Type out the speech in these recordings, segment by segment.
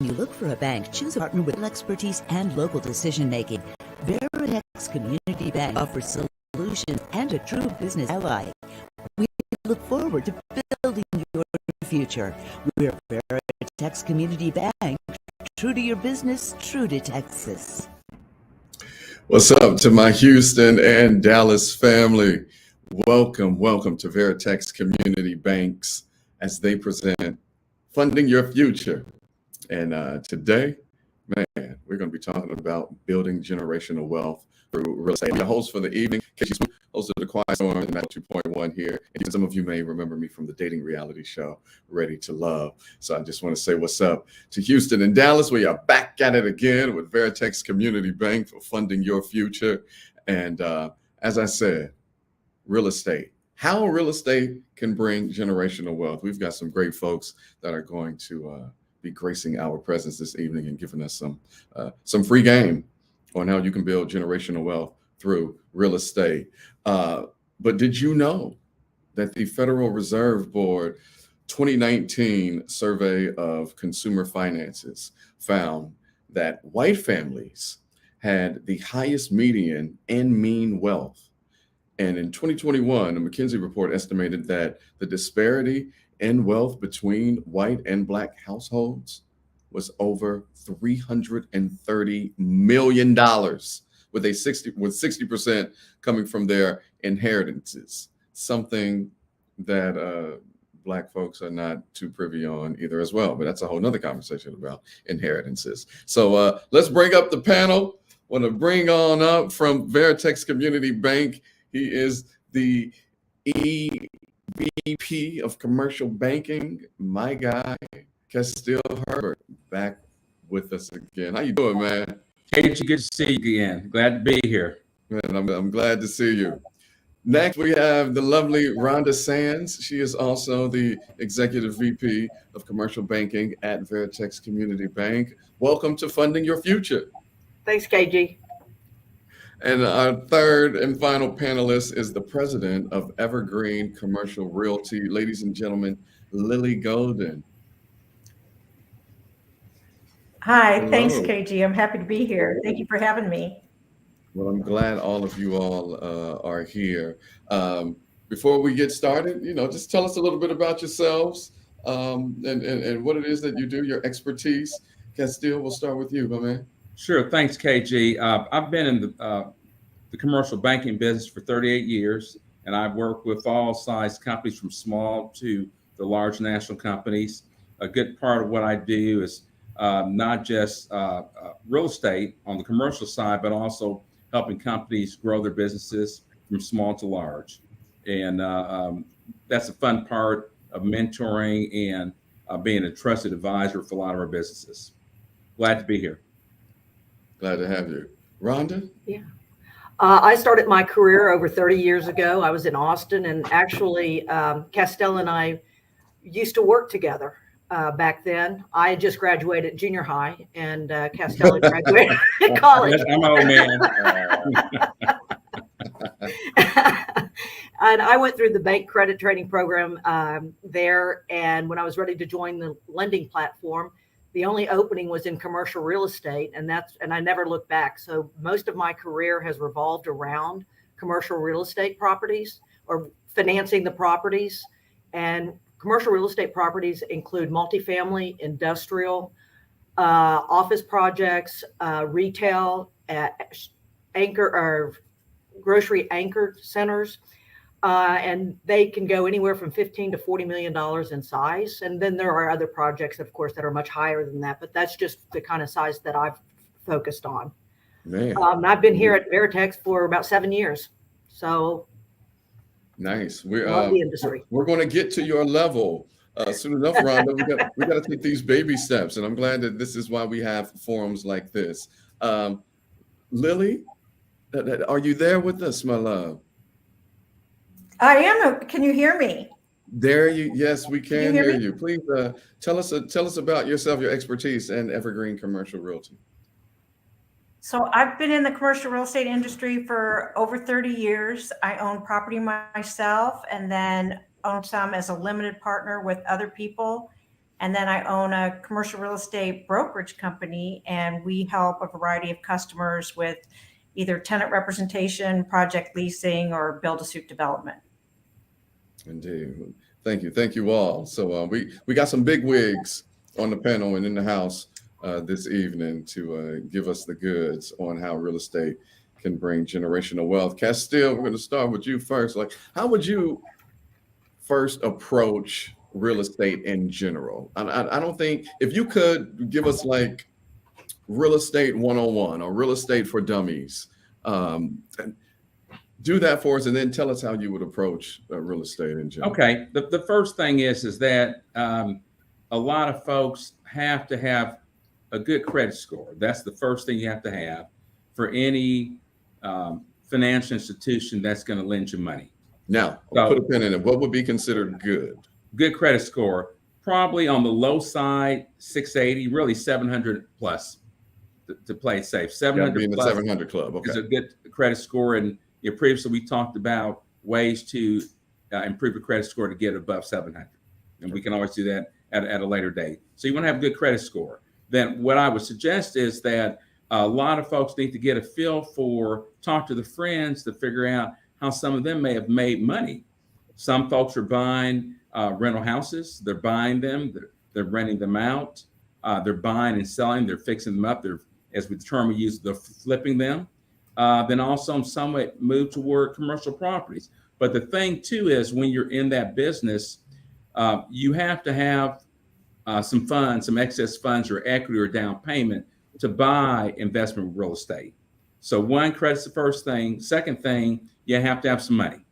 you look for a bank, choose a partner with expertise and local decision-making. Veritex Community Bank offers solutions and a true business ally. We look forward to building your future. We're Veritex Community Bank, true to your business, true to Texas. What's up to my Houston and Dallas family? Welcome to Veritex Community Banks as they present Funding Your Future. And today, man, we're going to be talking about building generational wealth through real estate. I'm the host for the evening, Keisha Nicole, host of the Quiet Storm and 2.1 here. And some of you may remember me from the dating reality show, Ready to Love. So I just want to say what's up to Houston and Dallas. We are back at it again with Veritex Community Bank for funding your future. And as I said, real estate. How real estate can bring generational wealth. We've got some great folks that are going to be gracing our presence this evening and giving us some free game on how you can build generational wealth through real estate. But did you know that the Federal Reserve Board 2019 survey of consumer finances found that white families had the highest median and mean wealth? And in 2021, a McKinsey report estimated that the disparity in wealth between white and Black households was over $330 million, with 60% coming from their inheritances, something that Black folks are not too privy on either as well. But that's a whole nother conversation about inheritances. So let's bring up the panel. Want to bring on up from Veritex Community Bank. He is the EVP of Commercial Banking, my guy, Castile Herbert, back with us again. How you doing, man? KG, good to see you again. Glad to be here. Man, I'm glad to see you. Next, we have the lovely Rhonda Sands. She is also the Executive VP of Commercial Banking at Veritex Community Bank. Welcome to Funding Your Future. Thanks, KG. And our third and final panelist is the president of Evergreen Commercial Realty. Ladies and gentlemen, Lily Golden. Hi, Hello. Thanks, KG. I'm happy to be here. Thank you for having me. Well, I'm glad all of you all are here. Before we get started, just tell us a little bit about yourselves and what it is that you do, your expertise. Castile, we'll start with you, my man. Sure. Thanks, KG. I've been in the commercial banking business for 38 years, and I've worked with all size companies from small to the large national companies. A good part of what I do is not just real estate on the commercial side, but also helping companies grow their businesses from small to large. And that's a fun part of mentoring and being a trusted advisor for a lot of our businesses. Glad to be here. Glad to have you. Rhonda? Yeah. I started my career over 30 years ago. I was in Austin, and actually Castile and I used to work together back then. I had just graduated junior high, and Castile graduated college. I'm an old man. And I went through the bank credit training program there. And when I was ready to join the lending platform, the only opening was in commercial real estate, and I never looked back. So most of my career has revolved around commercial real estate properties or financing the properties. And commercial real estate properties include multifamily, industrial, office projects, retail, anchor or grocery anchor centers. And they can go anywhere from $15 to $40 million in size. And then there are other projects, of course, that are much higher than that. But that's just the kind of size that I've focused on. Man. I've been here at Veritex for about 7 years. So nice. the industry. We're going to get to your level soon enough, Rhonda. We got to take these baby steps. And I'm glad that this is why we have forums like this. Lily, are you there with us, my love? I am. Can you hear me? Yes, we can hear you. Please tell us about yourself, your expertise, and Evergreen Commercial Realty. So I've been in the commercial real estate industry for over 30 years. I own property myself and then own some as a limited partner with other people. And then I own a commercial real estate brokerage company, and we help a variety of customers with either tenant representation, project leasing, or build-to-suit development. Indeed. Thank you all. So we got some big wigs on the panel and in the house this evening to give us the goods on how real estate can bring generational wealth. Castile, we're going to start with you first. Like, how would you first approach real estate in general? I don't think, if you could give us like real estate 101 or real estate for dummies, do that for us, and then tell us how you would approach real estate in general. Okay. The first thing is that a lot of folks have to have a good credit score. That's the first thing you have to have for any financial institution that's going to lend you money. Now, So, put a pin in it. What would be considered good? Good credit score, probably on the low side, 680, really 700 plus to play it safe. 700 Be in the plus 700 club. Okay. is a good credit score. And previously we talked about ways to improve your credit score to get above 700. And we can always do that at a later date. So you want to have a good credit score. Then what I would suggest is that a lot of folks need to get a feel for, talk to the friends to figure out how some of them may have made money. Some folks are buying rental houses. They're buying them. They're renting them out. They're buying and selling. They're fixing them up. They're, as the term we use, they're flipping them. Then also some might move toward commercial properties. But the thing too is when you're in that business, you have to have some funds, some excess funds or equity or down payment to buy investment real estate. So one, credit's the first thing. Second thing, you have to have some money,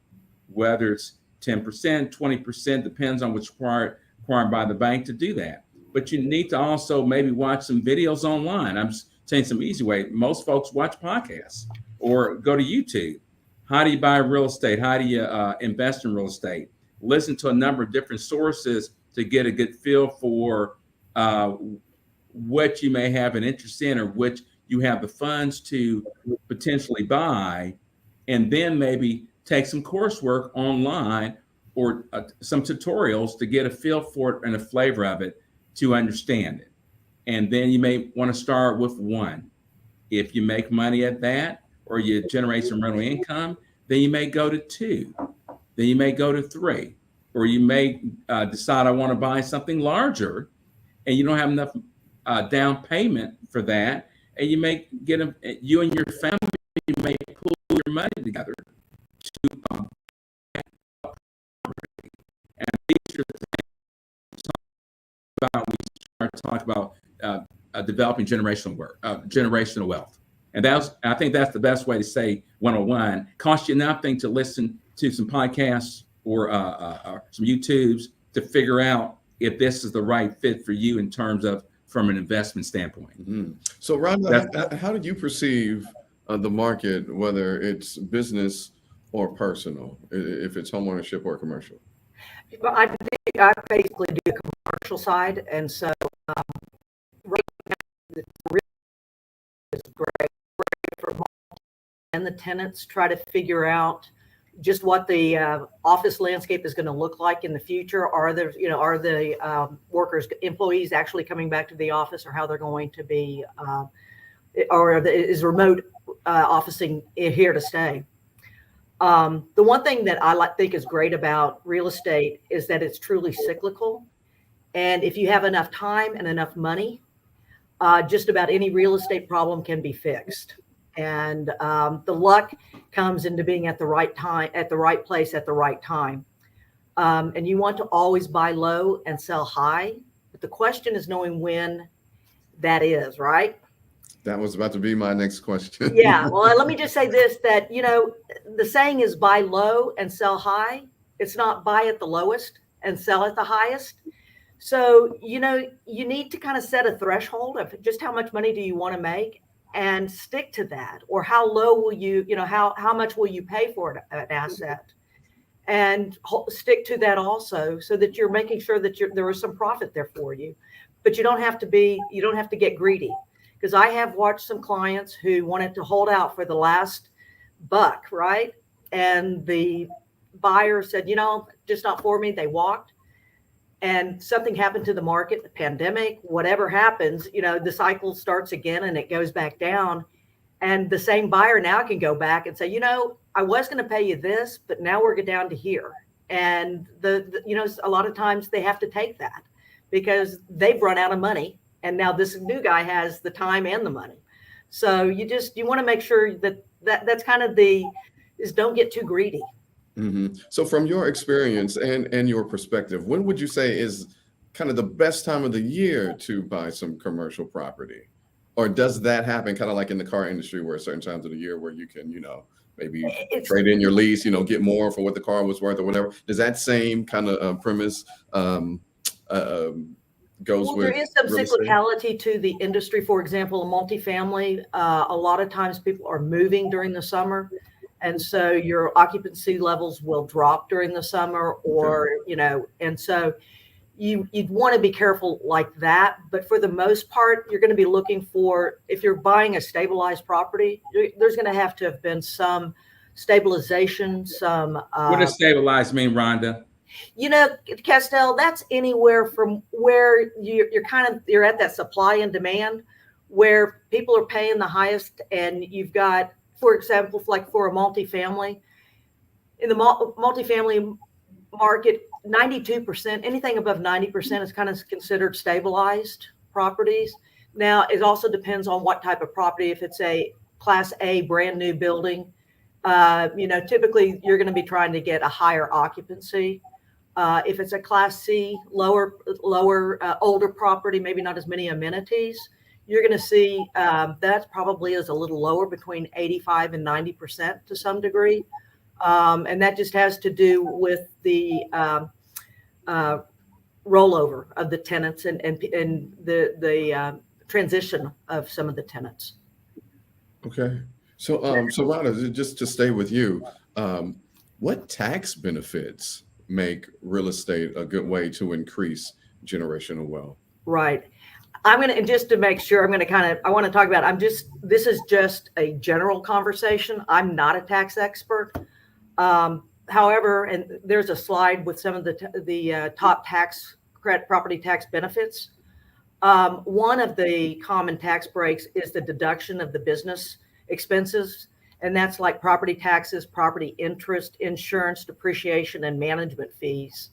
whether it's 10%, 20%, depends on what's required by the bank to do that. But you need to also maybe watch some videos online. I'm just saying some easy way. Most folks watch podcasts or go to YouTube. How do you buy real estate? How do you invest in real estate? Listen to a number of different sources to get a good feel for what you may have an interest in or which you have the funds to potentially buy, and then maybe take some coursework online or some tutorials to get a feel for it and a flavor of it to understand it. And then you may want to start with one. If you make money at that or you generate some rental income, then you may go to two. Then you may go to three. Or you may decide I want to buy something larger and you don't have enough down payment for that. And you may get you and your family, you may pull your money together to buy a property. And these are things about when we start talking about developing generational wealth. And I think that's the best way to say 101. Cost you nothing to listen to some podcasts or some YouTubes to figure out if this is the right fit for you in terms of from an investment standpoint. Mm-hmm. So Rhonda, how do you perceive the market, whether it's business or personal, if it's homeownership or commercial? Well, I basically do commercial side, and so right now the real is great for and the tenants try to figure out just what the office landscape is going to look like in the future. Are the workers, employees actually coming back to the office, or how they're going to be, is remote officing here to stay? The one thing that I think is great about real estate is that it's truly cyclical. And if you have enough time and enough money, just about any real estate problem can be fixed. And the luck comes into being at the right time, at the right place, at the right time. And you want to always buy low and sell high. But the question is knowing when that is, right? That was about to be my next question. Yeah. Well, let me just say this, that, the saying is buy low and sell high. It's not buy at the lowest and sell at the highest. So, you need to kind of set a threshold of just how much money do you want to make and stick to that, or how low will you, how much will you pay for an asset, and stick to that also, so that you're making sure that there is some profit there for you. But you don't have to get greedy, because I have watched some clients who wanted to hold out for the last buck, right? And the buyer said, just not for me. They walked. and something happened to the market, the pandemic, whatever happens, the cycle starts again and it goes back down. And the same buyer now can go back and say, I was going to pay you this, but now we're down to here. And a lot of times they have to take that because they've run out of money. And now this new guy has the time and the money. So you want to make sure that's kind of don't get too greedy. Mm-hmm. So from your experience and your perspective, when would you say is kind of the best time of the year to buy some commercial property? Or does that happen kind of like in the car industry where certain times of the year where you can, maybe trade in your lease, get more for what the car was worth or whatever? Does that same kind of premise goes with? There is some cyclicality to the industry. For example, a multifamily, a lot of times people are moving during the summer. And so your occupancy levels will drop during the summer or, and so you'd want to be careful like that. But for the most part, you're going to be looking for, if you're buying a stabilized property, there's going to have been some stabilization, some. What does stabilized mean, Rhonda? Castell, that's anywhere from where you're at that supply and demand where people are paying the highest. And you've got, for example, like for a multifamily, in the multifamily market, 92%, anything above 90% is kind of considered stabilized properties. Now, it also depends on what type of property. If it's a Class A brand new building, typically you're going to be trying to get a higher occupancy. If it's a Class C, lower, older property, maybe not as many amenities, you're going to see that probably is a little lower, between 85 and 90% to some degree. And that just has to do with the rollover of the tenants and the transition of some of the tenants. Okay. So Rhonda, just to stay with you, what tax benefits make real estate a good way to increase generational wealth? Right. I'm going to, and just to make sure, I want to talk about, this is just a general conversation. I'm not a tax expert. However, and there's a slide with some of the top property tax benefits. One of the common tax breaks is the deduction of the business expenses. And that's like property taxes, property interest, insurance, depreciation, and management fees.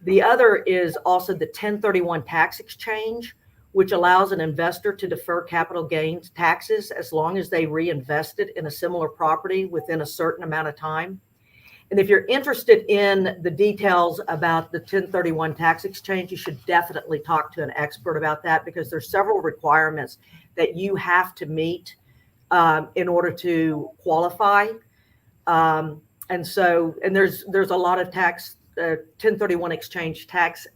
The other is also the 1031 tax exchange, which allows an investor to defer capital gains taxes as long as they reinvest it in a similar property within a certain amount of time. And if you're interested in the details about the 1031 tax exchange, you should definitely talk to an expert about that, because there's several requirements that you have to meet in order to qualify. And there's a lot of tax 1031 exchange tax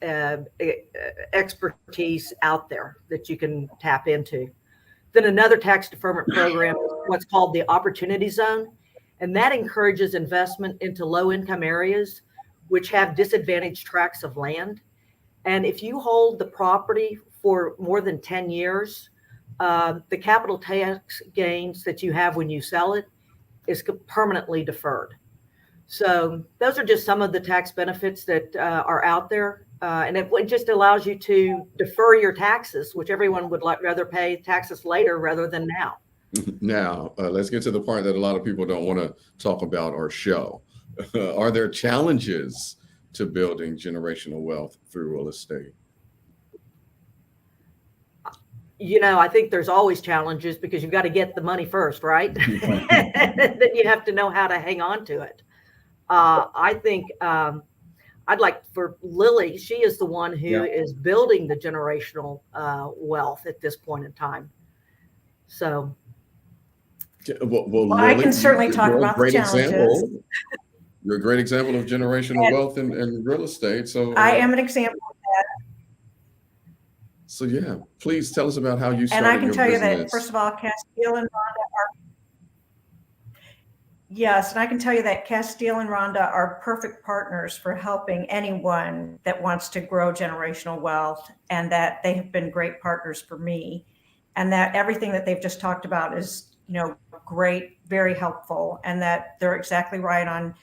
expertise out there that you can tap into. Then another tax deferment program is what's called the Opportunity Zone, and that encourages investment into low-income areas which have disadvantaged tracts of land. And if you hold the property for more than 10 years, the capital tax gains that you have when you sell it is permanently deferred. So those are just some of the tax benefits that are out there. And it just allows you to defer your taxes, which everyone would rather pay taxes later rather than now. Now, let's get to the part that a lot of people don't want to talk about or show. Are there challenges to building generational wealth through real estate? I think there's always challenges, because you've got to get the money first, right? Then you have to know how to hang on to it. I think I'd like for Lily, she is the one who is building the generational wealth at this point in time. So. Well, Lily, I can certainly talk about the challenges. You're a great example of generational wealth in real estate. So I am an example of that. So yeah, please tell us about how you started. And I can your tell business. you that, first of all, Castile and Rhonda are perfect partners for helping anyone that wants to grow generational wealth, and that they have been great partners for me, and that everything that they've just talked about is, great, very helpful, and that they're exactly right on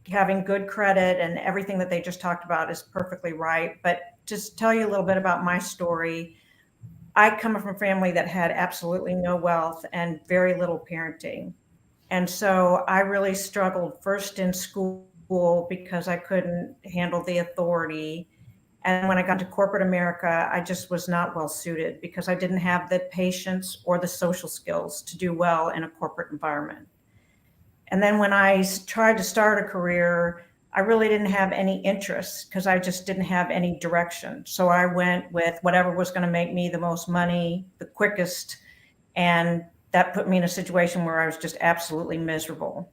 having good credit and everything that they just talked about is perfectly right. But just tell you a little bit about my story. I come from a family that had absolutely no wealth and very little parenting. And so I really struggled first in school because I couldn't handle the authority. And when I got to corporate America, I just was not well suited because I didn't have the patience or the social skills to do well in a corporate environment. And then when I tried to start a career, I really didn't have any interest because I just didn't have any direction. So I went with whatever was going to make me the most money, the quickest. And that put me in a situation where I was just absolutely miserable.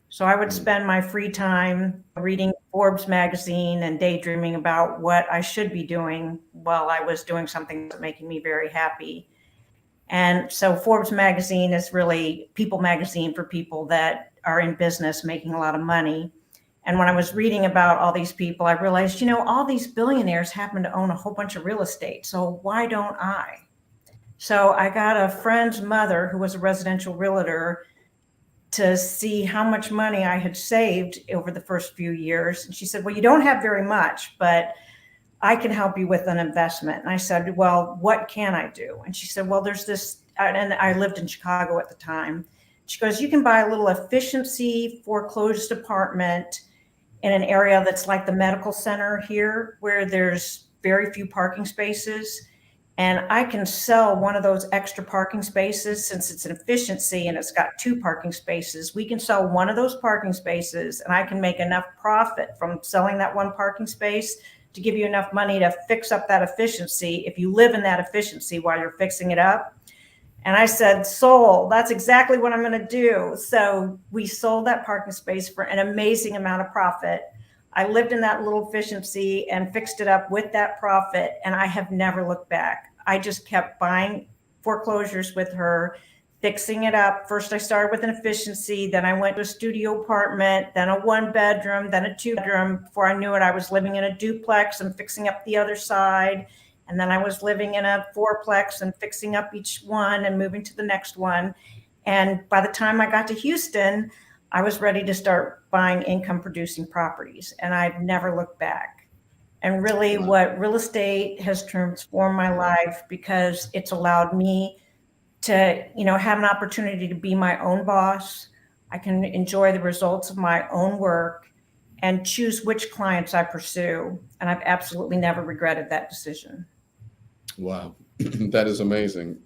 So I would spend my free time reading Forbes magazine and daydreaming about what I should be doing while I was doing something that's making me very happy. And so Forbes magazine is really people magazine for people that are in business making a lot of money. And when I was reading about all these people, I realized, all these billionaires happen to own a whole bunch of real estate. So why don't I? So I got a friend's mother who was a residential realtor to see how much money I had saved over the first few years. And she said, well, you don't have very much, but I can help you with an investment. And I said, well, what can I do? And she said, well, there's this, and I lived in Chicago at the time. She goes, you can buy a little efficiency foreclosed apartment in an area that's like the medical center here, where there's very few parking spaces. And I can sell one of those extra parking spaces since it's an efficiency and it's got 2 parking spaces. We can sell one of those parking spaces and I can make enough profit from selling that 1 parking space to give you enough money to fix up that efficiency if you live in that efficiency while you're fixing it up. And I said, sold. That's exactly what I'm going to do. So we sold that parking space for an amazing amount of profit. I lived in that little efficiency and fixed it up with that profit, and I have never looked back. I just kept buying foreclosures with her, fixing it up. First, I started with an efficiency, then I went to a studio apartment, then a 1-bedroom, then a 2-bedroom. Before I knew it, I was living in a duplex and fixing up the other side. And then I was living in a 4-plex and fixing up each one and moving to the next one. And by the time I got to Houston, I was ready to start buying income producing properties, and I've never looked back. And really what real estate has transformed my life because it's allowed me to, have an opportunity to be my own boss. I can enjoy the results of my own work and choose which clients I pursue. And I've absolutely never regretted that decision. Wow, that is amazing.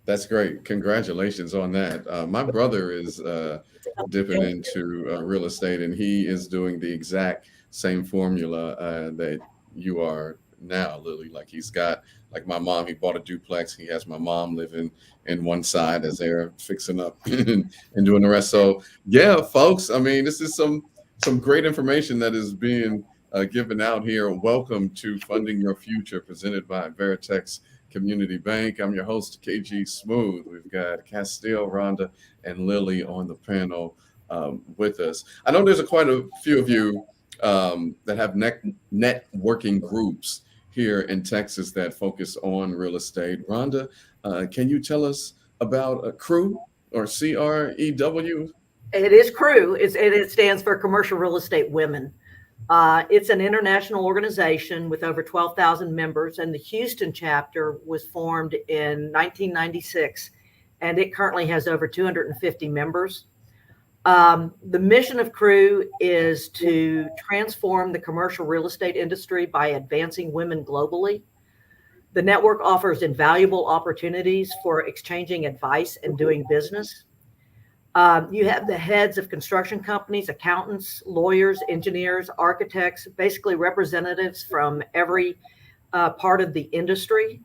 That's great. Congratulations on that. My brother is dipping into real estate, and he is doing the exact same formula that you are now, Lily. Like he's got, like my mom, he bought a duplex. He has my mom living in one side as they're fixing up and doing the rest. So yeah, folks, I mean, this is some great information that is being given out here. Welcome to Funding Your Future, presented by Veritex Community Bank. I'm your host, KG Smooth. We've got Castile, Rhonda, and Lily on the panel with us. I know there's quite a few of you that have networking groups here in Texas that focus on real estate. Rhonda, can you tell us about a CREW or CREW? It is CREW. It stands for Commercial Real Estate Women. It's an international organization with over 12,000 members, and the Houston chapter was formed in 1996, and it currently has over 250 members. The mission of CREW is to transform the commercial real estate industry by advancing women globally. The network offers invaluable opportunities for exchanging advice and doing business. You have the heads of construction companies, accountants, lawyers, engineers, architects, basically representatives from every part of the industry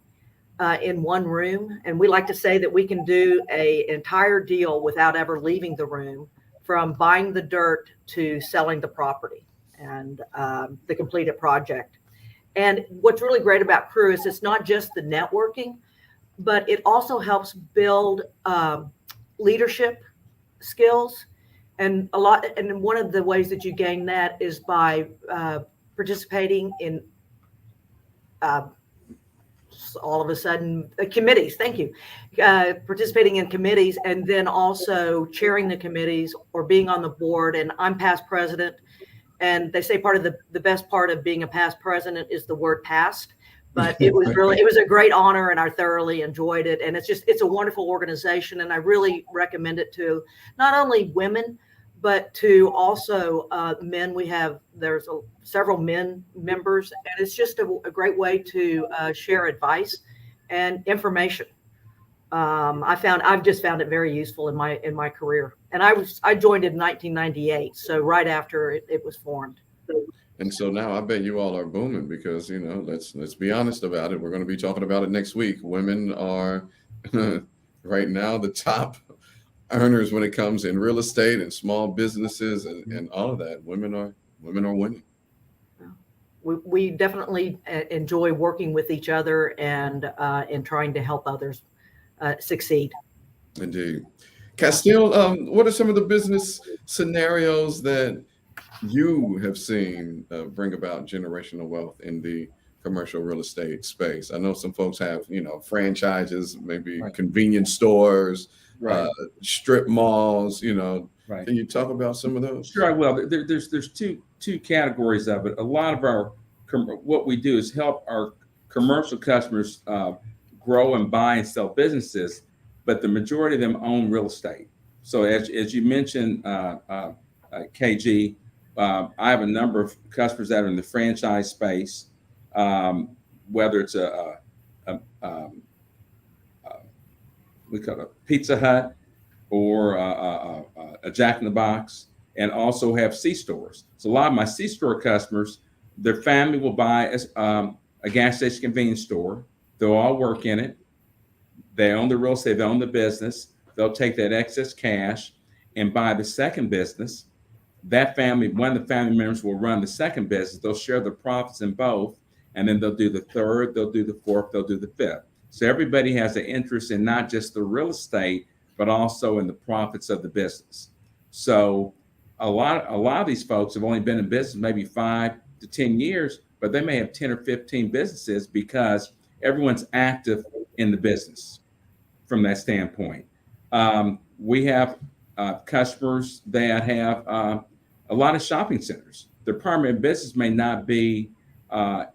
in one room. And we like to say that we can do an entire deal without ever leaving the room, from buying the dirt to selling the property and the completed project. And what's really great about CREW is it's not just the networking, but it also helps build leadership skills. And one of the ways that you gain that is by participating in boss all of a sudden. Committees, thank you. Participating in committees, and then also chairing the committees or being on the board. And I'm past president. And they say part of the best part of being a past president is the word past. But it was a great honor, and I thoroughly enjoyed it. And it's a wonderful organization. And I really recommend it to not only women, but to also men. There's several men members, and it's just a great way to share advice and information. I've just found it very useful in my career. And I joined in 1998, so right after it was formed. And so now I bet you all are booming because, let's be honest about it. We're going to be talking about it next week. Women are right now the top earners when it comes in real estate and small businesses and all of that. Women are winning. We definitely enjoy working with each other and trying to help others succeed. Indeed. Castile, what are some of the business scenarios that you have seen bring about generational wealth in the commercial real estate space? I know some folks have, franchises, maybe convenience stores, strip malls, Right. Can you talk about some of those? Sure, I will. There's two categories of it. A lot of what we do is help our commercial customers grow and buy and sell businesses, but the majority of them own real estate. So as you mentioned, KG, I have a number of customers that are in the franchise space, whether it's we call it a Pizza Hut or a Jack in the Box, and also have C-stores. So a lot of my C-store customers, their family will buy a gas station convenience store. They'll all work in it. They own the real estate, they own the business. They'll take that excess cash and buy the second business. That family, one of the family members will run the second business. They'll share the profits in both, and then they'll do the third, they'll do the fourth, they'll do the fifth. So everybody has an interest in not just the real estate, but also in the profits of the business. So a lot of these folks have only been in business maybe 5 to 10 years, but they may have 10 or 15 businesses because everyone's active in the business from that standpoint. We have customers that have a lot of shopping centers. Their primary business may not be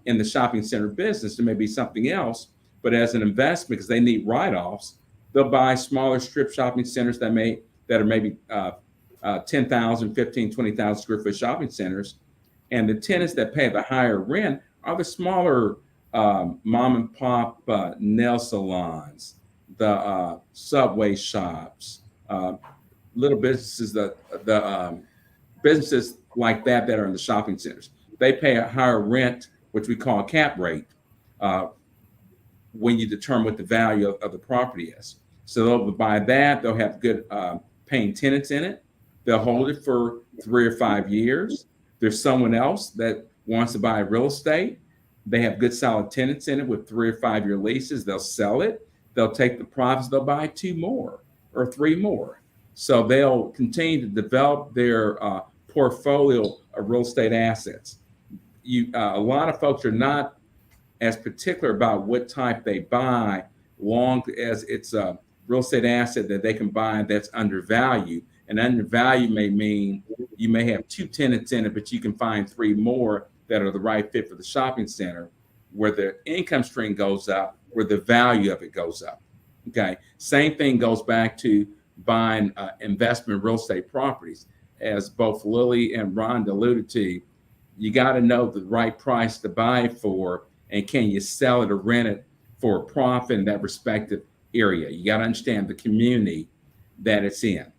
in the shopping center business. It may be something else, but as an investment, because they need write-offs, they'll buy smaller strip shopping centers that are maybe 10,000, 15, 20,000 square foot shopping centers. And the tenants that pay the higher rent are the smaller mom and pop nail salons, the Subway shops, little businesses, the businesses like that are in the shopping centers. They pay a higher rent, which we call a cap rate, when you determine what the value of the property is. So they'll buy that. They'll have good paying tenants in it. They'll hold it for 3 or 5 years. There's someone else that wants to buy real estate. They have good solid tenants in it with 3 or 5 year leases. They'll sell it. They'll take the profits. They'll buy 2 more or 3 more. So they'll continue to develop their portfolio of real estate assets. A lot of folks are not as particular about what type they buy, long as it's a real estate asset that they can buy that's undervalued. And undervalued may mean you may have 2 tenants in it, but you can find 3 more that are the right fit for the shopping center, where the income stream goes up, where the value of it goes up. Okay. Same thing goes back to buying investment real estate properties. As both Lily and Rhonda alluded to, you got to know the right price to buy it for, and can you sell it or rent it for a profit in that respective area. You got to understand the community that it's in.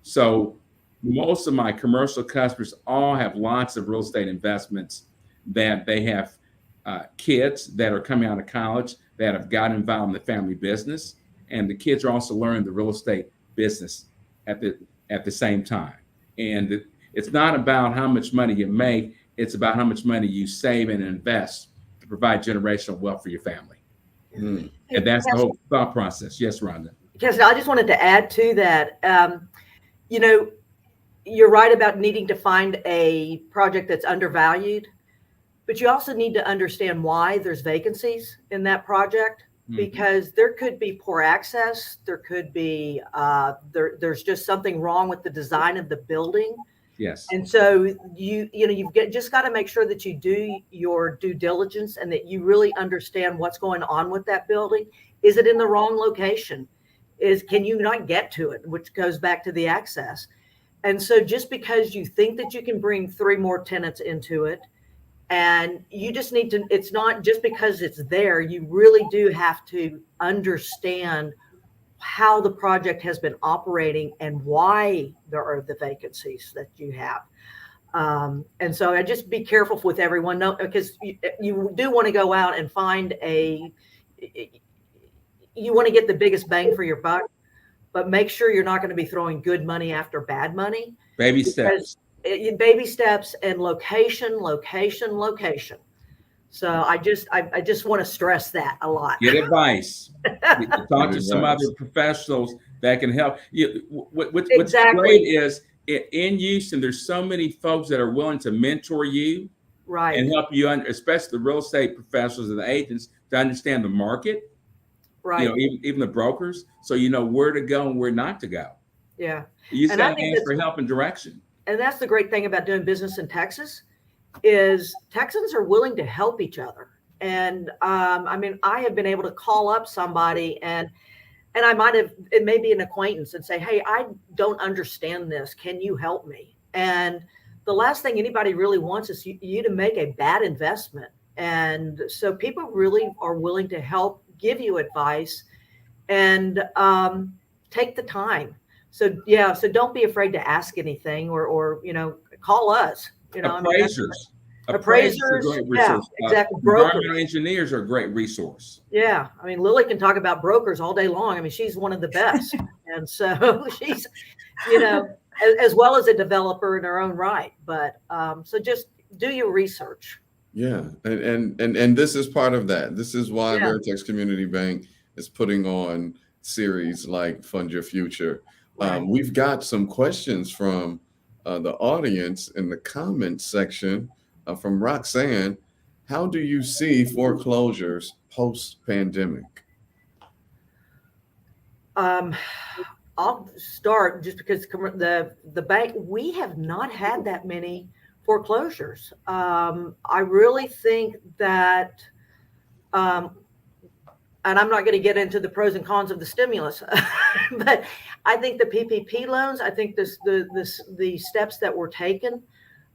So most of my commercial customers all have lots of real estate investments that they have kids that are coming out of college that have gotten involved in the family business. And the kids are also learning the real estate business at the same time. And it's not about how much money you make. It's about how much money you save and invest to provide generational wealth for your family. Mm. And that's the whole thought process. Yes, Rhonda. Because I just wanted to add to that. You're right about needing to find a project that's undervalued, But you also need to understand why there's vacancies in that project, because there could be poor access. There could be, there's just something wrong with the design of the building. Yes. And so you've just got to make sure that you do your due diligence and that you really understand what's going on with that building. Is it in the wrong location? Can you not get to it? Which goes back to the access. And so just because you think that you can bring 3 more tenants into it, and you just need to, it's not just because it's there, you really do have to understand how the project has been operating and why there are the vacancies that you have. And so I just be careful with everyone, because you do want to go out and find you want to get the biggest bang for your buck, but make sure you're not going to be throwing good money after bad money. Baby steps. Baby steps and location. So I just want to stress that a lot. Get advice. Talk to some other professionals that can help you. What's great is in Houston, there's so many folks that are willing to mentor you, right, and help you, especially the real estate professionals and the agents, to understand the market. Right. You know, even the brokers, so you know where to go and where not to go. Yeah. You just got to ask for help and direction. And that's the great thing about doing business in Texas, is Texans are willing to help each other. And I mean, I have been able to call up somebody and it may be an acquaintance, and say, hey, I don't understand this. Can you help me? And the last thing anybody really wants is you to make a bad investment. And so people really are willing to help, give you advice, and take the time. So don't be afraid to ask anything, or call us. Appraisers. Appraisers, are a great resource. exactly. Environmental engineers are a great resource. Yeah, I mean, Lily can talk about brokers all day long. I mean, she's one of the best, and so she's, as well as a developer in her own right. But so just do your research. Yeah, and this is part of that. This is why Veritex Community Bank is putting on series like Fund Your Future. Right. We've got some questions from the audience in the comments section from Roxanne. How do you see foreclosures post-pandemic? I'll start just because the bank, we have not had that many foreclosures. I really think that, and I'm not going to get into the pros and cons of the stimulus, but I think the PPP loans, I think the steps that were taken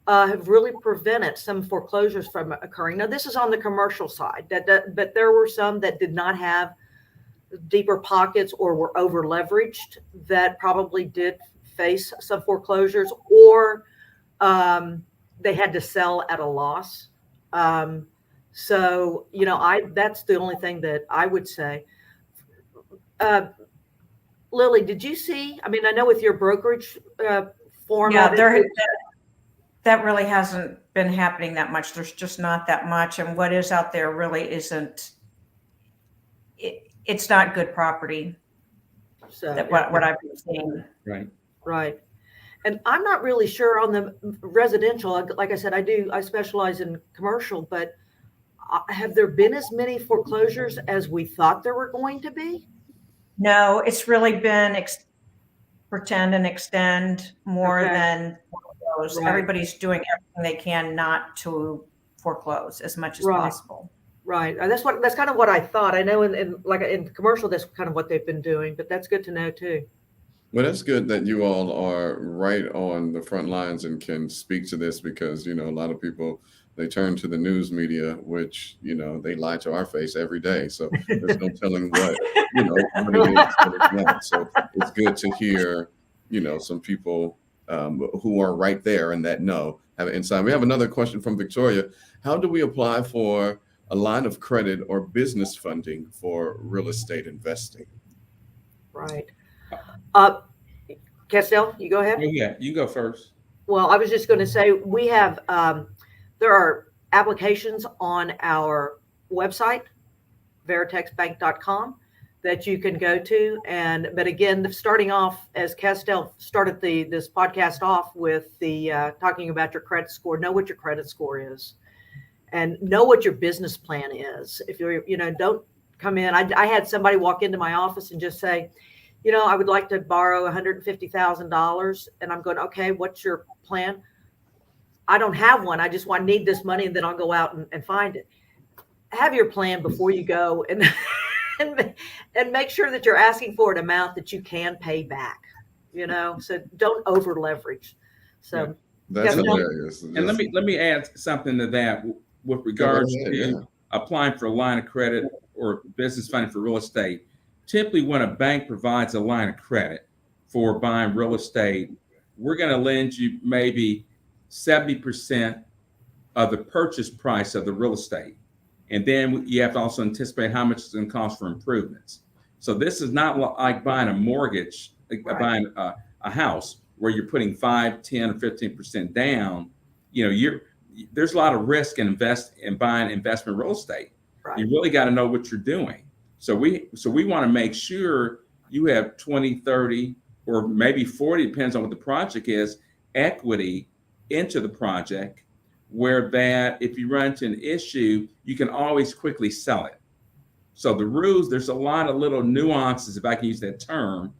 have really prevented some foreclosures from occurring. Now, this is on the commercial side, but there were some that did not have deeper pockets or were over leveraged that probably did face some foreclosures, or they had to sell at a loss. So, that's the only thing that I would say. Lily, did you see? I mean, I know with your brokerage form. Yeah, that really hasn't been happening that much. There's just not that much, and what is out there really isn't. It's not good property. So what I've been seeing. Right. And I'm not really sure on the residential. Like I said, I specialize in commercial, but have there been as many foreclosures as we thought there were going to be? No, it's really been pretend and extend more than foreclose. Right. Everybody's doing everything they can not to foreclose as much as possible. Right. That's kind of what I thought. I know in commercial, that's kind of what they've been doing, but that's good to know too. Well, that's good that you all are right on the front lines and can speak to this, because, a lot of people, they turn to the news media, which, they lie to our face every day. So there's no telling what it is that it's not. So it's good to hear, some people who are right there and that have an insight. We have another question from Victoria. How do we apply for a line of credit or business funding for real estate investing? Right. Castell, you go ahead. Oh, yeah, you go first. Well, I was just going to say, we have, there are applications on our website, veritexbank.com, that you can go to. But again, starting off, as Castell started this podcast off with the talking about your credit score, know what your credit score is. and know what your business plan is. If you're, don't come in. I had somebody walk into my office and just say, I would like to borrow $150,000. And I'm going, okay, what's your plan? I don't have one. I just need this money, and then I'll go out and find it. Have your plan before you go, and and make sure that you're asking for an amount that you can pay back. So don't over leverage. So that's hilarious. And let me add something to that with regards to applying for a line of credit or business funding for real estate. Typically, when a bank provides a line of credit for buying real estate, we're going to lend you maybe 70% of the purchase price of the real estate. And then you have to also anticipate how much it's going to cost for improvements. So this is not like buying a mortgage, like buying a house where you're putting 5, 10, or 15% down. There's a lot of risk in buying investment real estate. Right. You really got to know what you're doing. So we want to make sure you have 20, 30, or maybe 40, depends on what the project is, equity into the project, where that if you run into an issue, you can always quickly sell it. So the rules, there's a lot of little nuances, if I can use that term,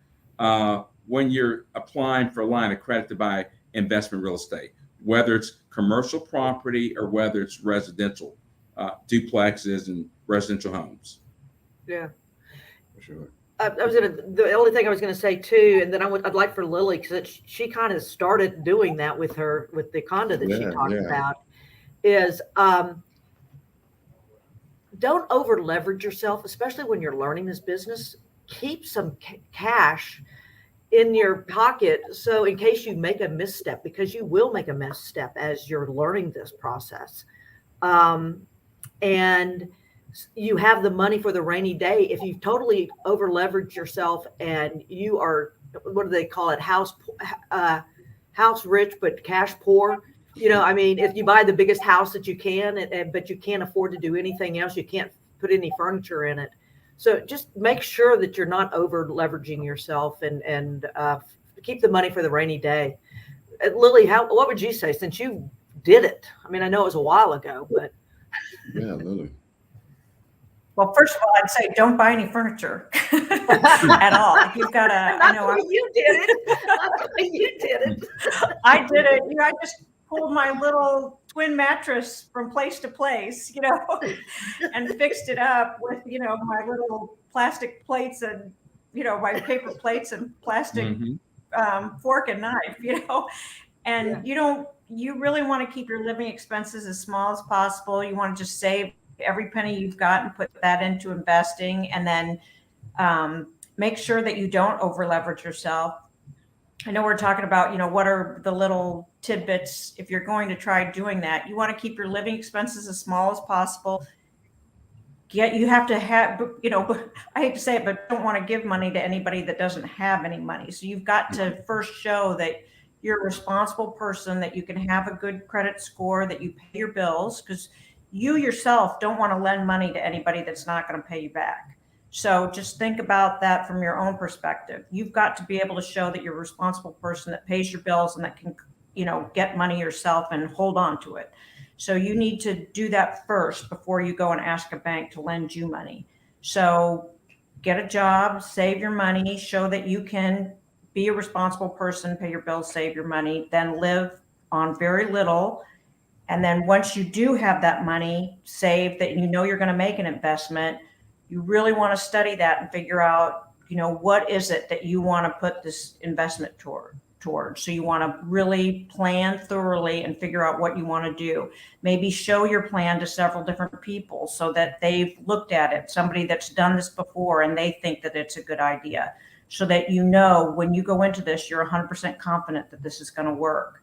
when you're applying for a line of credit to buy investment real estate, whether it's commercial property or whether it's residential, duplexes and residential homes. Yeah, for sure. The only thing I was gonna say too, and then I'd like for Lily, because she kind of started doing that with the condo that she talked about, is don't over leverage yourself, especially when you're learning this business. Keep some cash in your pocket, so in case you make a misstep, because you will make a misstep as you're learning this process, and you have the money for the rainy day. If you totally over leverage yourself and you are, what do they call it, house rich but cash poor, if you buy the biggest house that you can, but you can't afford to do anything else, you can't put any furniture in it. So just make sure that you're not over leveraging yourself, and keep the money for the rainy day. Lily, what would you say, since you did it? I mean, I know it was a while ago, but Lily. Well, first of all, I'd say don't buy any furniture at all. If you've got you did it. You did it. I did it. I just pulled my little twin mattress from place to place, and fixed it up with, my little plastic plates and, my paper plates and plastic fork and knife, and you really want to keep your living expenses as small as possible. You want to just save every penny you've got and put that into investing, and then make sure that you don't over leverage yourself. I know we're talking about, what are the little tidbits. If you're going to try doing that, you want to keep your living expenses as small as possible. You have to have, I hate to say it, but don't want to give money to anybody that doesn't have any money. So you've got to first show that you're a responsible person, that you can have a good credit score, that you pay your bills, because you yourself don't want to lend money to anybody that's not going to pay you back. So just think about that from your own perspective. You've got to be able to show that you're a responsible person that pays your bills and that can, get money yourself and hold on to it. So you need to do that first before you go and ask a bank to lend you money. So get a job, save your money, show that you can be a responsible person, pay your bills, save your money, then live on very little. And then once you do have that money saved, that you're going to make an investment, you really want to study that and figure out, what is it that you want to put this investment toward. So you want to really plan thoroughly and figure out what you want to do. Maybe show your plan to several different people so that they've looked at it, somebody that's done this before and they think that it's a good idea, so that when you go into this, you're 100% confident that this is going to work.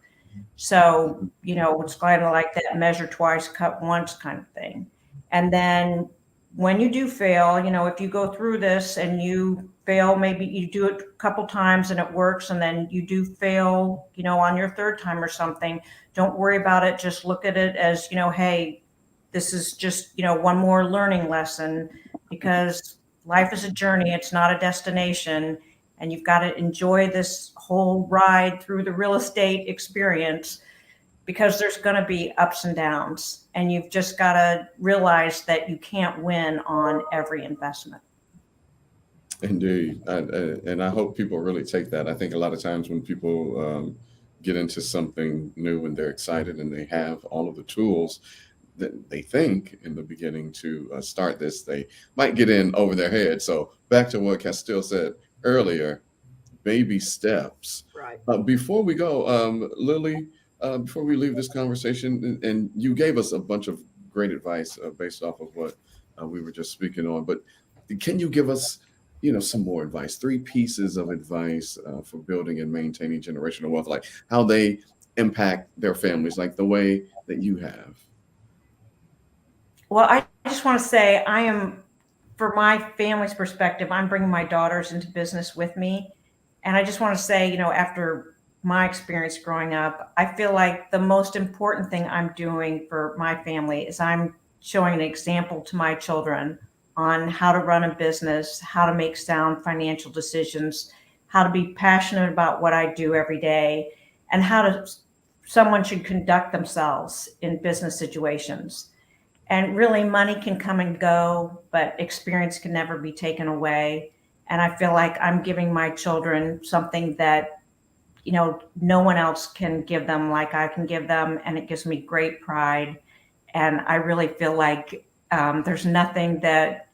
So, it's kind of like that measure twice, cut once kind of thing. And then when you do fail, if you go through this and you fail, maybe you do it a couple times and it works, and then you do fail, on your third time or something, don't worry about it. Just look at it as, hey, this is just, one more learning lesson, because life is a journey. It's not a destination. And you've got to enjoy this whole ride through the real estate experience, because there's going to be ups and downs, and you've just got to realize that you can't win on every investment. Indeed. And I hope people really take that. I think a lot of times when people get into something new and they're excited and they have all of the tools that they think in the beginning to start this, they might get in over their head. So back to what Castile said earlier, baby steps. Right. Before we go, Lily, before we leave this conversation, and you gave us a bunch of great advice based off of what we were just speaking on, but can you give us, some more advice, 3 pieces of advice for building and maintaining generational wealth, like how they impact their families, like the way that you have? Well, I just want to say for my family's perspective, I'm bringing my daughters into business with me. And I just want to say, after my experience growing up, I feel like the most important thing I'm doing for my family is I'm showing an example to my children on how to run a business, how to make sound financial decisions, how to be passionate about what I do every day, and how someone should conduct themselves in business situations. And really, money can come and go, but experience can never be taken away. And I feel like I'm giving my children something that, no one else can give them like I can give them. And it gives me great pride. And I really feel like there's nothing that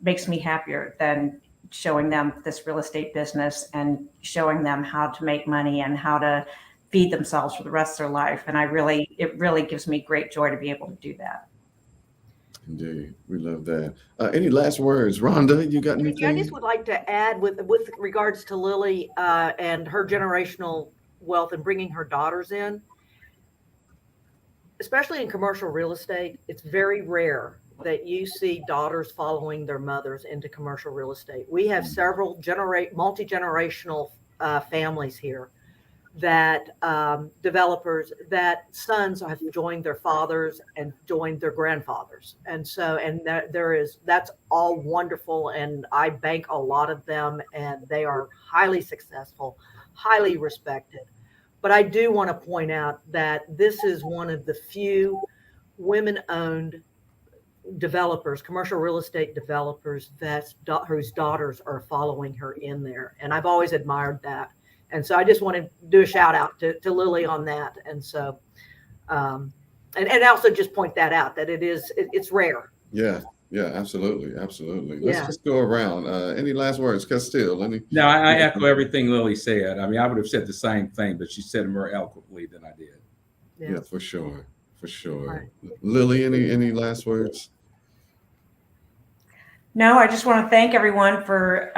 makes me happier than showing them this real estate business and showing them how to make money and how to feed themselves for the rest of their life. And it really gives me great joy to be able to do that. Indeed. We love that. Any last words? Rhonda, you got anything? I just would like to add with regards to Lily and her generational wealth and bringing her daughters in, especially in commercial real estate. It's very rare that you see daughters following their mothers into commercial real estate. We have several multi-generational families here that developers, that sons have joined their fathers and joined their grandfathers. And so, that's all wonderful. And I bank a lot of them, and they are highly successful, highly respected. But I do want to point out that this is one of the few women-owned developers, commercial real estate developers, whose daughters are following her in there. And I've always admired that. And so I just want to do a shout out to Lily on that. And so, and also just point that out, that it's rare. Yeah, absolutely. Let's just go around. Any last words, Castile? No, I echo everything Lily said. I mean, I would have said the same thing, but she said it more eloquently than I did. Yeah, for sure. Right. Lily, any last words? No, I just want to thank everyone for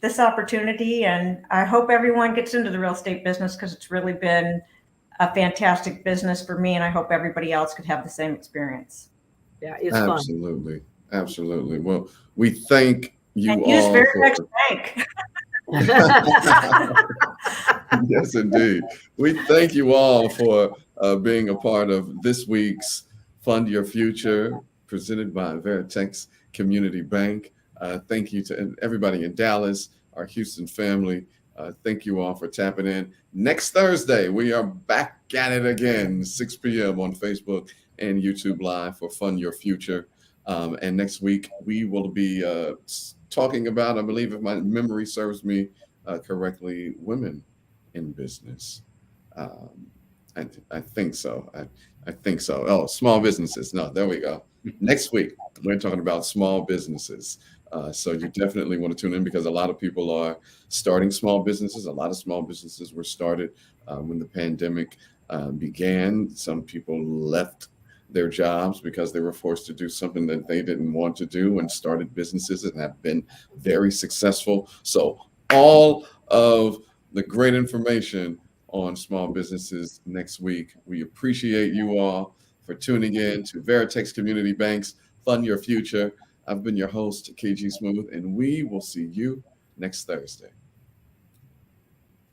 this opportunity, and I hope everyone gets into the real estate business, because it's really been a fantastic business for me, and I hope everybody else could have the same experience. Yeah, it's fun. Absolutely. Well, we thank you and all. Use Veritex Bank. Yes, indeed. We thank you all for being a part of this week's Fund Your Future, presented by Veritex Community Bank. Thank you to everybody in Dallas, our Houston family. Thank you all for tapping in. Next Thursday, we are back at it again, 6 p.m. on Facebook and YouTube Live for Fund Your Future. And next week, we will be talking about, I believe, if my memory serves me correctly, women in business. I think so. I think so. Oh, small businesses. No, there we go. Next week, we're talking about small businesses. So you definitely want to tune in, because a lot of people are starting small businesses. A lot of small businesses were started when the pandemic began. Some people left their jobs because they were forced to do something that they didn't want to do, and started businesses and have been very successful. So all of the great information on small businesses next week. We appreciate you all for tuning in to Veritex Community Bank's Fund Your Future. I've been your host, KG Smooth, and we will see you next Thursday.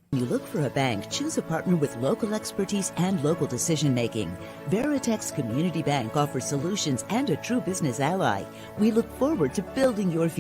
When you look for a bank, choose a partner with local expertise and local decision-making. Veritex Community Bank offers solutions and a true business ally. We look forward to building your future.